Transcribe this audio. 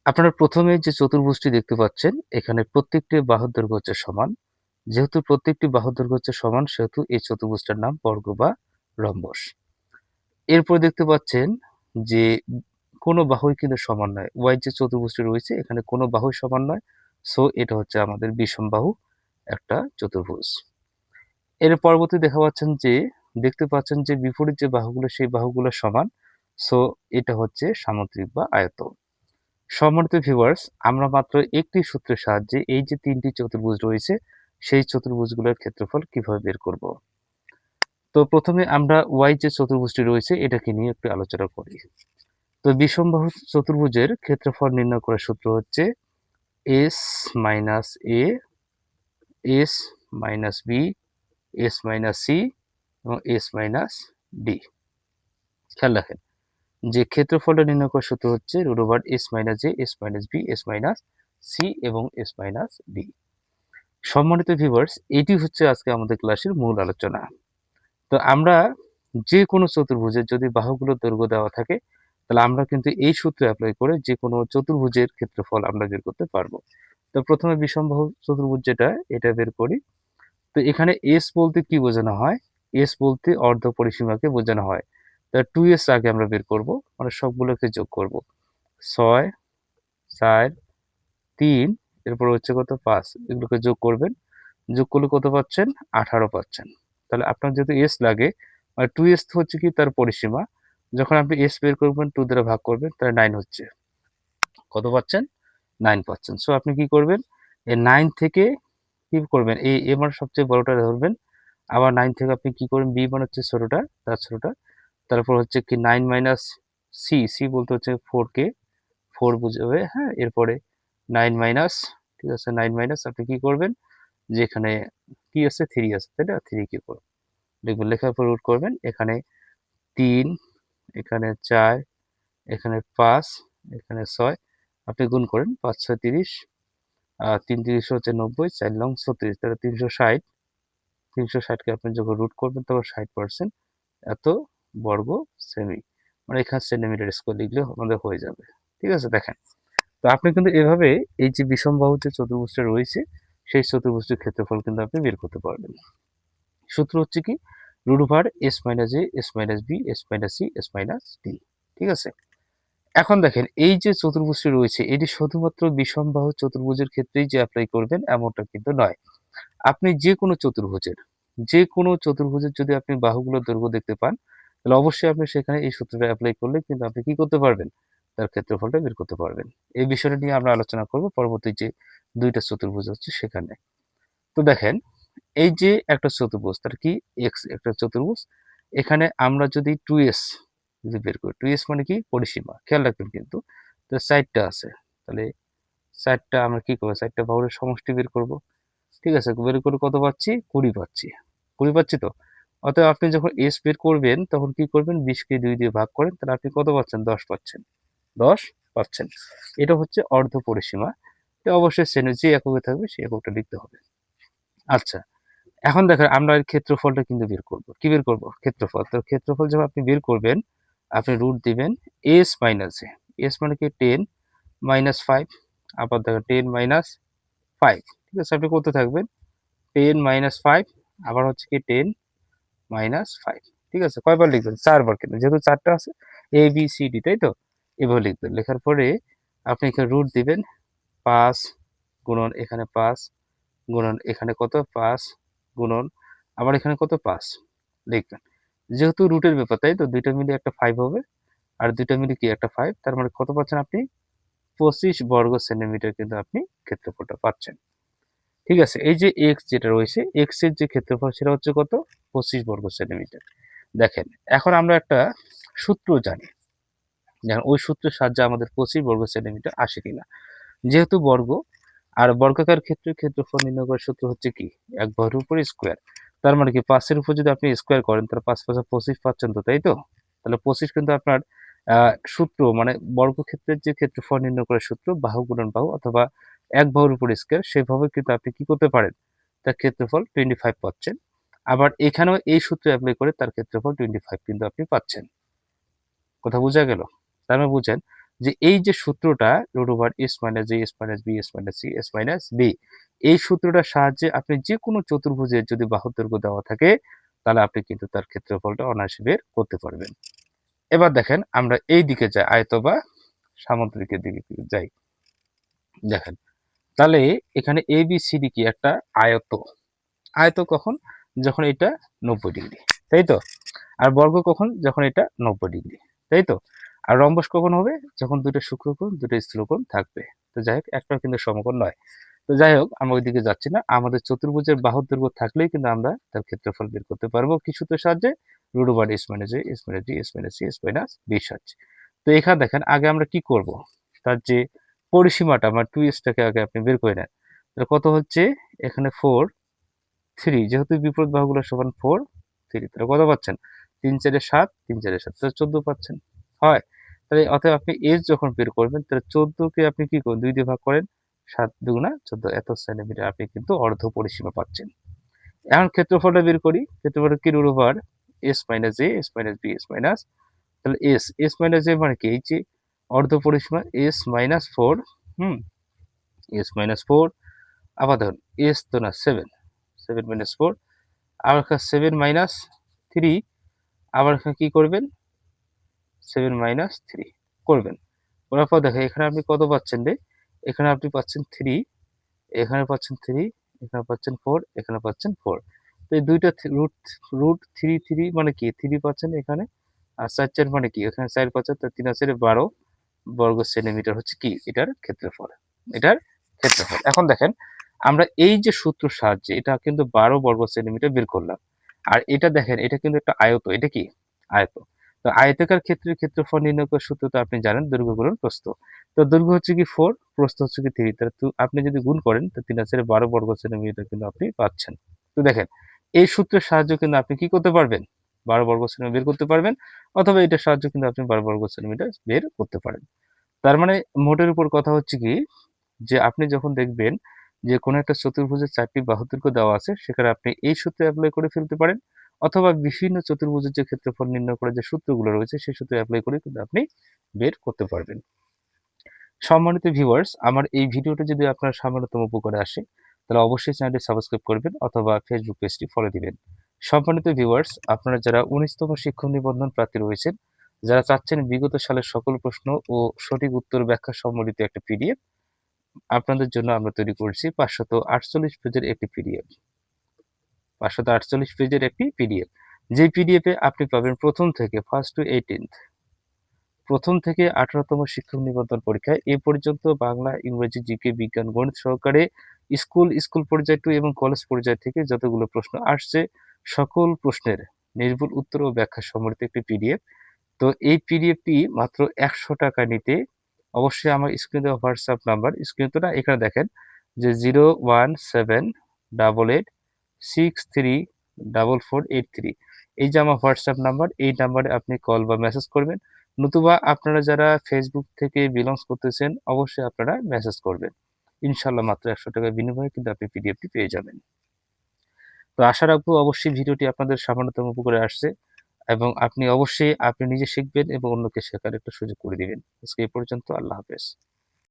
আপনারা প্রথমে যে চতুর্ভুজটি দেখতে পাচ্ছেন এখানে প্রত্যেকটি বাহুর দৈর্ঘ্য হচ্ছে সমান। যেহেতু প্রত্যেকটি বাহুর দৈর্ঘ্য হচ্ছে সমান সেহেতু এই চতুর্ভুজটার নাম বর্গ বা রম্বস। এরপর দেখতে পাচ্ছেন যে কোনো বাহুই কিন্তু সমান নয়। ওয়াই যে চতুর্ভুজটি রয়েছে এখানে কোনো বাহুই সমান নয়। সো এটা হচ্ছে আমাদের বিষমবাহু একটা চতুর্ভুজ। এর পরবর্তী দেখতে পাচ্ছেন যে বিপরীত যে বাহুগুলো সেই বাহুগুলো সমান। সো এটা হচ্ছে সামুদ্রিক বা আয়ত। সম্মানিত ভিউয়ার্স, আমরা মাত্র একটি সূত্রের সাহায্যে এই যে তিনটি চতুর্ভুজ রয়েছে সেই চতুর্ভুজগুলোর ক্ষেত্রফল কিভাবে বের করব। তো প্রথমে আমরা ওয়াই যে চতুর্ভুজটি রয়েছে এটাকে নিয়ে একটু আলোচনা করি। তো বিষমবাহু চতুর্ভুজের ক্ষেত্রফল নির্ণয় করার সূত্র হচ্ছে S minus A, S minus B, S minus C এবং এস মাইনাস ডি। খেয়াল রাখেন যে ক্ষেত্রফলটা নির্ণয় করার সূত্র হচ্ছে root over S minus A, S minus B, S minus C এবং এস মাইনাস ডি। সম্মানিত ভিউয়ার্স, এটি হচ্ছে আজকে আমাদের ক্লাসের মূল আলোচনা। তো আমরা যে কোনো চতুর্ভুজের যদি বাহুগুলোর দৈর্ঘ্য দেওয়া থাকে তাহলে আমরা কিন্তু এই সূত্র অ্যাপ্লাই করে যে কোনো চতুর্ভুজের ক্ষেত্রফল আমরা বের করতে পারবো। তো প্রথমে বিষমবাহু চতুর্ভুজ যেটা এটা বের করি। তো এখানে এস বলতে কি বোঝানো হয়? এস বলতে অর্ধ পরিসীমাকে বোঝানো হয়। তা 2s আগে আমরা বের করব, মানে সবগুলোকে যোগ করব। 6, 4, 3, এরপর হচ্ছে কত 5, এগুলোকে যোগ করবেন। যোগ করলে কত পাচ্ছেন? 18 পাচ্ছেন। তাহলে আপনার যেহেতু এস লাগে, মানে 2s হচ্ছে কি তার পরিসীমা। যখন আপনি এস বের করবেন 2 দ্বারা ভাগ করবেন তাহলে 9 হচ্ছে। কত পাচ্ছেন? 9 পাচ্ছেন। সো আপনি কি করবেন? এই 9 থেকে কি করবেন? এ মানে সবচেয়ে বড়টা ধরবেন। আবার 9 থেকে আপনি কি করবেন? বি মানে হচ্ছে ছোটটা, তার ছোটটা। তারপর হচ্ছে কি 9 মাইনাস সি, সি বলতে হচ্ছে 4 কে, 4 বুঝাবে, হ্যাঁ? এরপরে 9 মাইনাস, ঠিক আছে? 9 মাইনাস আপনি কি করবেন? যে এখানে কি আছে? 3 আছে, তাই না? 3 কি করবেন? লিখবেন, লেখার পর রুট করবেন। এখানে 3, এখানে 4, এখানে 5, এখানে 6, আপনি গুণ করেন। 5 6 30, 3 30 হচ্ছে 90, 4 লং 36, তাহলে 360। 360 কে আপনি যখন রুট করবেন তখন 60% এত বর্গ সেমি, মানে এখানে সেন্টিমিটার স্কোয়ার লিখলে আমাদের হয়ে যাবে। ঠিক আছে? দেখেন, তো আপনি কিন্তু এভাবে এই যে বিষমবাহু যে চতুর্ভুজটা রয়েছে সেই চতুর্ভুজটির ক্ষেত্রফল কিন্তু আপনি বের করতে পারবেন। সূত্র হচ্ছে কি root over S minus A, S minus B, S minus C, S minus D. ঠিক আছে? এখন দেখেন এই যে চতুর্ভুজটি রয়েছে এটি শুধুমাত্র বিষমবাহু চতুর্ভুজের ক্ষেত্রেই যে অ্যাপ্লাই করবেন এমনটা কিন্তু নয়। আপনি যে কোনো চতুর্ভুজের যদি আপনি বাহুগুলোর দৈর্ঘ্য দেখতে পান তাহলে অবশ্যই আপনি সেখানে এই সূত্রটা অ্যাপ্লাই করলে কিন্তু আপনি কি করতে পারবেন? তার ক্ষেত্রফলটা বের করতে পারবেন। এই বিষয়টা নিয়ে আমরা আলোচনা করব পরবর্তী যে দুইটা চতুর্ভুজ হচ্ছে সেখানে। তো দেখেন, এই যে একটা চতুর্ভুজ তার কি এক্স একটা চতুর্ভুজ, এখানে আমরা যদি 2s যদি বের করি, 2s মানে কি পরিসীমা, খেয়াল রাখবেন কিন্তু। তো 4টা আছে, তাহলে 4টা আমরা কি করবো? 4টা বাহুর সমষ্টি বের করব। ঠিক আছে? বের করে কত পাচ্ছি? 20 পাচ্ছি। 20 পাচ্ছি তো? অতএব আপনি যখন s বের করবেন তখন কি করবেন? 20 কে 2 দিয়ে ভাগ করেন, তাহলে আপনি কত পাচ্ছেন? 10 পাচ্ছেন। 10 পাচ্ছেন। এটা হচ্ছে অর্ধ পরিসীমা। এটা অবশ্যই যে এককে থাকবে সেই এককটা লিখতে হবে। আচ্ছা, এখন দেখেন আমরা এর ক্ষেত্রফলটা কিন্তু বের করব। কি বের করব? ক্ষেত্রফল। তো ক্ষেত্রফল যখন আপনি বের করবেন আপনি রুট দিবেন s মাইনাস এ। s মানে কি 10 মাইনাস 5, আবার দেখেন 10 মাইনাস 5। ঠিক আছে? আপনি করতে থাকবেন 10 মাইনাস 5, আবার হচ্ছে কি 10 মাইনাস 5। ঠিক আছে? কয়বার লিখবেন? 4 বার, কিন্তু যেহেতু 4টা আছে এ বি সি ডি, তাই তো? এভাবে লিখবেন। লেখার পরে আপনি এখানে রুট দিবেন 5 গুণন এখানে 5 গুণন এখানে কত 5 গুণন আবার এখানে কত 5 লিখবেন। যেহেতু রুটের ব্যাপার, তাই তো? দুইটা মিলে একটা 5 হবে, আর দুইটা মিলে কি একটা 5, তার মানে কত পাচ্ছেন আপনি? 25 বর্গ সেন্টিমিটার কিন্তু আপনি ক্ষেত্রফলটা পাচ্ছেন। ঠিক আছে? এই যে এক্স যেটা রয়েছে, এক্স এর যে ক্ষেত্রফল সেটা হচ্ছে কত? 25 বর্গ সেন্টিমিটার। দেখেন, এখন আমরা একটা সূত্র জানি, যেমন ওই সূত্রের সাহায্যে আমাদের 25 বর্গ সেন্টিমিটার আসে কিনা। যেহেতু বর্গ আর বর্গাকার ক্ষেত্রের ক্ষেত্রফল নির্ণয় করার সূত্র হচ্ছে কি? এক বাহুর উপর স্কোয়ার। তার মানে কি 5 এর উপর যদি আপনি স্কোয়ার করেন তাহলে 5 5 25 পাচ্ছেন তো, তাই তো? তাহলে 25 কিন্তু আপনার সূত্র, মানে বর্গক্ষেত্রের যে ক্ষেত্রফল নির্ণয় করার সূত্র বাহু গুণন বাহু অথবা এক বাহুর উপর স্কোয়ার, সেভাবে কিন্তু আপনি কি করতে পারেন? তার ক্ষেত্রফল 25 পাচ্ছেন। আবার এখানেও এই সূত্র অ্যাপ্লাই করে তার ক্ষেত্রফল 25 কিন্তু আপনি পাচ্ছেন। কথা বোঝা গেল? তার মানে বুঝেন যে এই যে সূত্রটা root over S minus A S minus B S minus C S minus D, এই সূত্রটার সাহায্যে আপনি যে কোনো চতুর্ভুজের যদি বাহুর দৈর্ঘ্য দেওয়া থাকে তাহলে আপনি কিন্তু তার ক্ষেত্রফলটা অনায়াসে বের করতে পারবেন। এবার দেখেন আমরা এই দিকে যাই, আয়ত বা সামুদ্রিকের দিকে যাই। দেখেন তাহলে এখানে এ বি সি ডি কি একটা আয়ত। আয়ত কখন? যখন এটা 90 ডিগ্রি, তাই তো। আর বর্গ কখন? যখন এটা 90 ডিগ্রি, তাই তো। আর রম্বস কখন হবে? যখন দুটো সূক্ষ্মকোণ দুটো স্থূলকোণ থাকবে। তো যাই হোক, একটাও কিন্তু সমকোণ নয়। তো যাই হোক, আমরা ওইদিকে যাচ্ছি না। আমাদের চতুর্ভুজের বাহুর দৈর্ঘ্য থাকলেই কিন্তু আমরা তার ক্ষেত্রফল বের করতে পারবো কি সূত্রের সাহায্যে? Root over S minus A S minus D S minus C S minus B সাহায্যে। তো এখানে দেখেন আগে আমরা কি করব, তার যে পরিসীমাটা আমার 2s-টাকে আগে আপনি বের করে নেন। তাহলে কত হচ্ছে? এখানে 4 3, যেহেতু বিপরীত বাহুগুলো সমান 4 3, তাহলে কত পাচ্ছেন? 3 4 7 3 4 7, তাহলে 14 পাচ্ছেন। হয়। তাহলে অতএব আপনি এস যখন বের করবেন তাহলে 14কে আপনি কি করবেন? 2 দিয়ে ভাগ করেন, 7 দুগুণা 14, এত সেন্টিমিটার আপনি কিন্তু অর্ধ পরিসীমা পাচ্ছেন। এখন ক্ষেত্রফলটা বের করি। ক্ষেত্রফলটা কি? Root over S minus A S minus B S minus, তাহলে এস মাইনাস এ মানে কি? এই যে অর্ধ পরিসীমা এস মাইনাস 4, এস মাইনাস 4, আবার ধরুন এস তো না 7, 7 মাইনাস 4, আবার 7 মাইনাস 3, আবার এখানে কি করবেন? 7 মাইনাস 3 করবেন। করার পর দেখেন এখানে আপনি কত পাচ্ছেন রে? এখানে আপনি পাচ্ছেন 3, এখানে পাচ্ছেন 3, এখানে পাচ্ছেন 4, এখানে পাচ্ছেন 4। তো এই দুইটা রুট রুট 3 3 মানে কি? 3 পাচ্ছেন এখানে, আর 4 4 মানে কি? এখানে 4 পাচ্ছেন, তো 3 আছে 12 বর্গ সেন্টিমিটার হচ্ছে কি এটার ক্ষেত্রফল। এটার ক্ষেত্রফল। এখন দেখেন আমরা এই যে সূত্রের সাহায্যে এটা কিন্তু 12 বর্গ সেন্টিমিটার বের করলাম। আর এটা দেখেন এটা কিন্তু একটা আয়ত। এটা কি? আয়ত। তো আয়তাকার ক্ষেত্রের ক্ষেত্রফল নির্ণয় করার সূত্র তো আপনি জানেন, দৈর্ঘ্য গুণন প্রস্থ। তো দৈর্ঘ্য হচ্ছে কি 4, প্রস্থ হচ্ছে কি 3, তাহলে আপনি যদি গুণ করেন তো 3 আছে 12 বর্গ সেন্টিমিটার কিন্তু আপনি পাচ্ছেন। তো দেখেন এই সূত্রের সাহায্যে কিন্তু আপনি কি করতে পারবেন? 12 বর্গ সেন্টিমিটার বের করতে পারবেন, অথবা এটার সাহায্যে কিন্তু আপনি 12 বর্গ সেন্টিমিটার বের করতে পারেন। তার মানে মোটের উপর কথা হচ্ছে কি, যে আপনি যখন দেখবেন যে কোনো একটা চতুর্ভুজের 4টি বাহু দৈর্ঘ্য দেওয়া আছে, সেখানে আপনি এই সূত্র অ্যাপ্লাই করে ফেলতে পারেন, অথবা বিভিন্ন চতুর্ভুজের যে ক্ষেত্রফল নির্ণয় করার যে সূত্রগুলো রয়েছে সেই সূত্র অ্যাপ্লাই করে কিন্তু আপনি বের করতে পারবেন। সম্মানিত ভিউয়ার্স, আমার এই ভিডিওটা যদি আপনার সামান্যতম উপকারে আসে তাহলে অবশ্যই চ্যানেলটি সাবস্ক্রাইব করবেন অথবা ফেসবুক পেজটি ফলো দিবেন। সম্মানিত ভিউয়ার্স, আপনারা যারা 19তম শিক্ষক নিবন্ধন প্রার্থী রয়েছেন, যারা চাচ্ছেন বিগত সালের সকল প্রশ্ন ও সঠিক উত্তর ব্যাখ্যা সম্বলিত একটা পিডিএফ, আপনাদের জন্য আমরা তৈরি করেছি 548 পেজের একটি পিডিএফ। 548 পেজের একটি পিডিএফ, যে পিডিএফে আপনি পাবেন প্রথম থেকে ফার্স্ট টু 18th, প্রথম থেকে 18তম শিক্ষক নিবন্ধন পরীক্ষায় এ পর্যন্ত বাংলা, ইংরেজি, জিকে, বিজ্ঞান, গণিত সহকারে স্কুল পর্যায় টু এবং কলেজ পর্যায় থেকে যতগুলো প্রশ্ন আসছে সকল প্রশ্নের নির্ভুল উত্তর ও ব্যাখ্যা সম্বলিত একটি পিডিএফ। তো এই পিডিএফটি মাত্র 100 টাকা নিতে অবশ্যই আমার স্ক্রিনে দেওয়া হোয়াটসঅ্যাপ নাম্বার, স্ক্রিনে তো না, এখানে দেখেন যে 01788634483, এই যে আমার হোয়াটসঅ্যাপ নাম্বার, এই নাম্বারে আপনি কল বা মেসেজ করবেন। নতুবা আপনারা যারা ফেসবুক থেকে বিলংস করতেছেন অবশ্যই আপনারা মেসেজ করবেন। ইনশাল্লাহ মাত্র 100 টাকার বিনিময়ে কিন্তু আপনি পিডিএফটি পেয়ে যাবেন। তো আশা রাখবো অবশ্যই ভিডিওটি আপনাদের সামান্যতম উপকারে আসছে, এবং আপনি অবশ্যই আপনি নিজে শিখবেন এবং অন্যকে শেখার একটা সুযোগ করে দিবেন। আজকে এই পর্যন্ত। আল্লাহ হাফেজ।